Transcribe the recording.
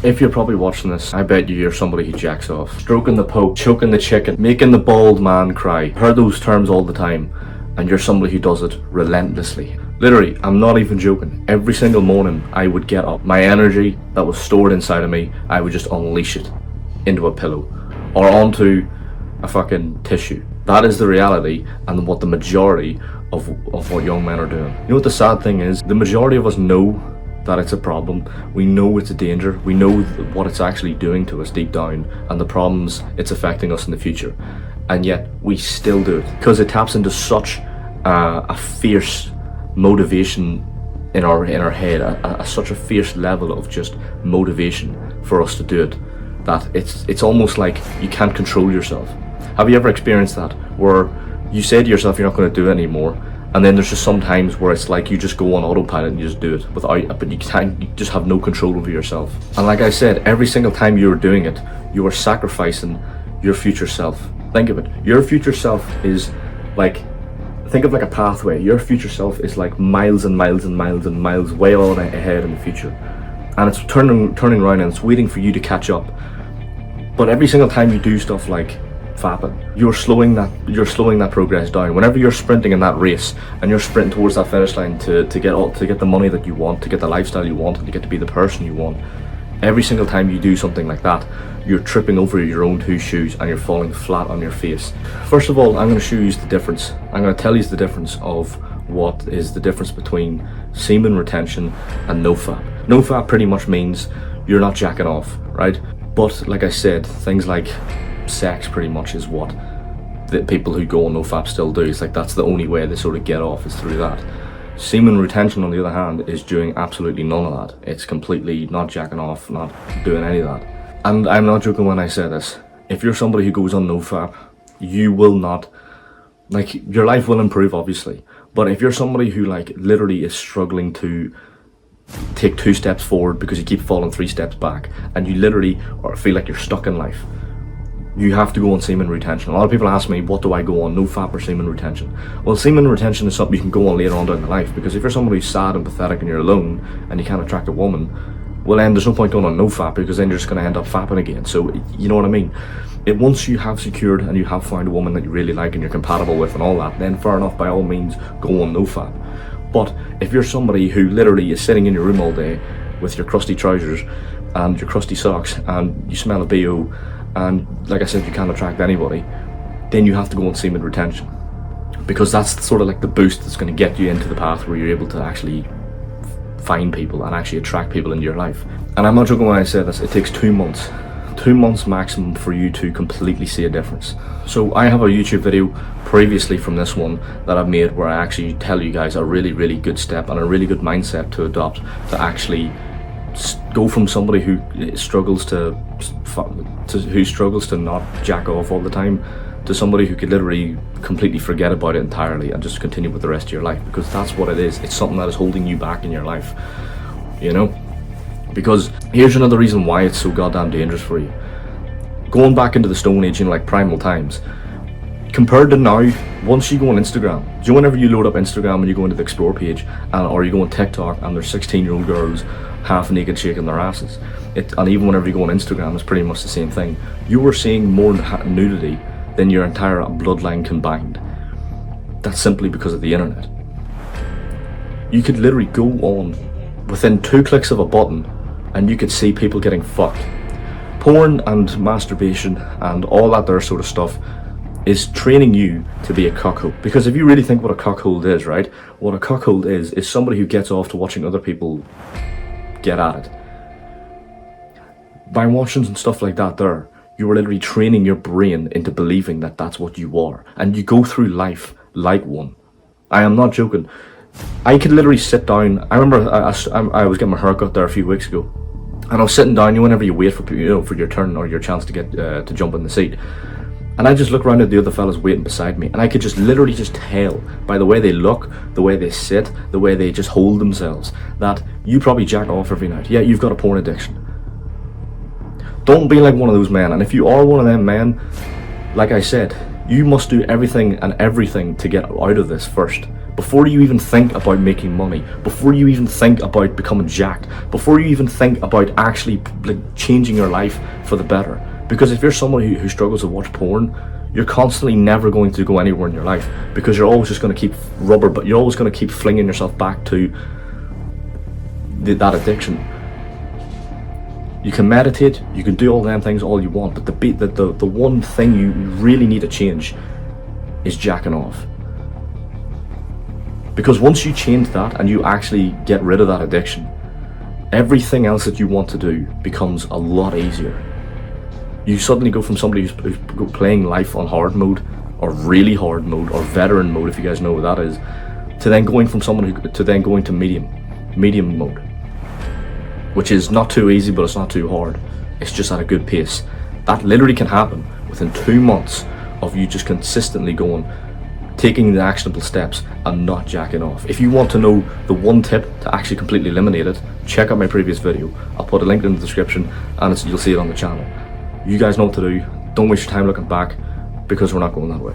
If you're probably watching this, I bet you're somebody who jacks off. Stroking the poke, choking the chicken, making the bald man cry. Heard those terms all the time, and you're somebody who does it relentlessly. Literally, I'm not even joking. Every single morning I would get up. My energy that was stored inside of me, I would just unleash it into a pillow or onto a fucking tissue. That is the reality and what the majority of what young men are doing. You know what the sad thing is? The majority of us know that it's a problem. We know it's a danger. We know what it's actually doing to us deep down and the problems it's affecting us in the future. And yet we still do it because it taps into such a fierce motivation in our head, such a fierce level of just motivation for us to do it, that it's almost like you can't control yourself. Have you ever experienced that, where you say to yourself you're not going to do it anymore, and then there's just some times where it's like you just go on autopilot and you just do it but you just have no control over yourself. And like I said, every single time you're doing it, you are sacrificing your future self. Think of it. Your future self is like, think of like a pathway. Your future self is like miles and miles and miles and miles way on ahead in the future, and it's turning around and it's waiting for you to catch up. But every single time you do stuff like fapping, you're slowing that progress down. Whenever you're sprinting in that race and you're sprinting towards that finish line to get the money that you want, to get the lifestyle you want, and to get to be the person you want, every single time you do something like that, you're tripping over your own two shoes and you're falling flat on your face. First of all, I'm going to show you the difference. I'm going to tell you the difference of what is the difference between semen retention and nofap. Nofap pretty much means you're not jacking off, right? But like I said, things like sex pretty much is what the people who go on nofap still do. It's like that's the only way they sort of get off, is through that. Semen retention, on the other hand, is doing absolutely none of that. It's completely not jacking off, not doing any of that. And I'm not joking when I say this. If you're somebody who goes on nofap, you will not, like, your life will improve obviously, but if you're somebody who like literally is struggling to take 2 steps forward because you keep falling 3 steps back, and you literally feel like you're stuck in life, you have to go on semen retention. A lot of people ask me, what do I go on, nofap or semen retention? Well, semen retention is something you can go on later on down the life, because if you're somebody who's sad and pathetic and you're alone and you can't attract a woman, well then there's no point going on nofap, because then you're just going to end up fapping again. So you know what I mean? Once you have secured and you have found a woman that you really like and you're compatible with and all that, then fair enough, by all means go on nofap. But if you're somebody who literally is sitting in your room all day with your crusty trousers and your crusty socks and you smell a BO, and like I said, you can't attract anybody, then you have to go on semen retention, because that's sort of like the boost that's going to get you into the path where you're able to actually find people and actually attract people into your life. And I'm not joking when I say this, it takes 2 months. 2 months maximum for you to completely see a difference. So I have a YouTube video previously from this one that I've made where I actually tell you guys a really, really good step and a really good mindset to adopt to actually go from somebody who struggles to not jack off all the time to somebody who could literally completely forget about it entirely and just continue with the rest of your life, because that's what it is. It's something that is holding you back in your life, you know? Because here's another reason why it's so goddamn dangerous for you. Going back into the Stone Age, like primal times, compared to now, once you go on Instagram, do you know whenever you load up Instagram and you go into the explore page, or you go on TikTok and there's 16-year-old girls half naked shaking their asses, and even whenever you go on Instagram, it's pretty much the same thing. You are seeing more nudity than your entire bloodline combined. That's simply because of the internet. You could literally go on within 2 clicks of a button and you could see people getting fucked. Porn and masturbation and all that there sort of stuff is training you to be a cuckold. Because if you really think what a cuckold is, right? What a cuckold is somebody who gets off to watching other people get at it. By watching and stuff like that there, you are literally training your brain into believing that that's what you are. And you go through life like one. I am not joking. I could literally sit down. I remember I was getting my haircut there a few weeks ago, and I was sitting down. Whenever you wait for your turn or your chance to get to jump in the seat, and I just look around at the other fellas waiting beside me, and I could just literally just tell by the way they look, the way they sit, the way they just hold themselves, that you probably jack off every night. Yeah, you've got a porn addiction. Don't be like one of those men. And if you are one of them men, like I said, you must do everything to get out of this first, Before you even think about making money, before you even think about becoming jacked, before you even think about actually like changing your life for the better. Because if you're somebody who struggles to watch porn, you're constantly never going to go anywhere in your life, because you're always just going to keep but you're always going to keep flinging yourself back to that addiction. You can meditate, you can do all them things all you want, but the one thing you really need to change is jacking off. Because once you change that and you actually get rid of that addiction, everything else that you want to do becomes a lot easier. You suddenly go from somebody who's playing life on hard mode, or really hard mode, or veteran mode, if you guys know what that is, to then going to medium mode, which is not too easy, but it's not too hard. It's just at a good pace. That literally can happen within 2 months of you just consistently taking the actionable steps and not jacking off. If you want to know the one tip to actually completely eliminate it, check out my previous video. I'll put a link in the description, and you'll see it on the channel. You guys know what to do. Don't waste your time looking back, because we're not going that way.